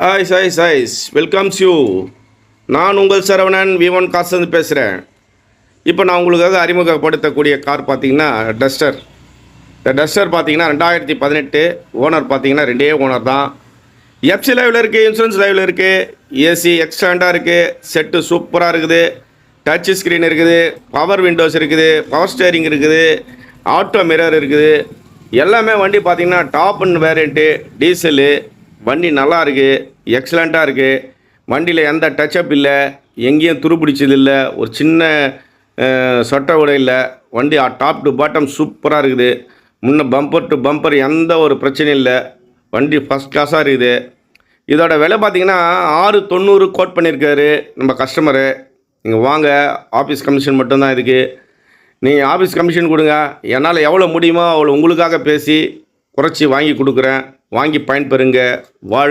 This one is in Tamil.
Ice welcomes you. நான் உங்கள் சரவணன் V1 காசுலேருந்து பேசுகிறேன். இப்போ நான் உங்களுக்காக அறிமுகப்படுத்தக்கூடிய கார் பார்த்தீங்கன்னா டஸ்டர். இந்த டஸ்டர் பார்த்தீங்கன்னா 2018. ஓனர் பார்த்தீங்கன்னா 2 ஓனர் தான். எஃப்சி லைவில் இருக்குது, இன்சூரன்ஸ் லைவில் இருக்குது, ஏசி எக்ஸ்டாண்டாக இருக்குது, செட்டு சூப்பராக இருக்குது, டச் ஸ்க்ரீன் இருக்குது, பவர் விண்டோஸ் இருக்குது, பவர் ஸ்டேரிங் இருக்குது, ஆட்டோ மிரர் இருக்குது. எல்லாமே வண்டி பார்த்தீங்கன்னா டாப் அண்ட் வேரியண்ட்டு, டீசலு. வண்டி நல்லா இருக்குது, எக்ஸலண்ட்டாக இருக்குது. வண்டியில் எந்த டச்சப் இல்லை, எங்கேயும் துருப்பிடிச்சது இல்லை, ஒரு சின்ன சொட்டை கூட இல்லை. வண்டி டாப் டு பாட்டம் சூப்பராக இருக்குது. முன்ன பம்பர் டு பம்பர் எந்த ஒரு பிரச்சனையும் இல்லை. வண்டி ஃபஸ்ட் கிளாஸாக இருக்குது. இதோட விலை பார்த்தீங்கன்னா 690 கோட் பண்ணியிருக்காரு நம்ம கஸ்டமரு. நீங்கள் வாங்க, ஆஃபீஸ் கமிஷன் மட்டும்தான் இதுக்கு. நீங்கள் ஆஃபீஸ் கமிஷன் கொடுங்க, என்னால் எவ்வளோ முடியுமோ அவ்வளோ உங்களுக்காக பேசி குறைச்சி வாங்கி கொடுக்குறேன். வாங்கி பயன்பெறுங்க. வாழ்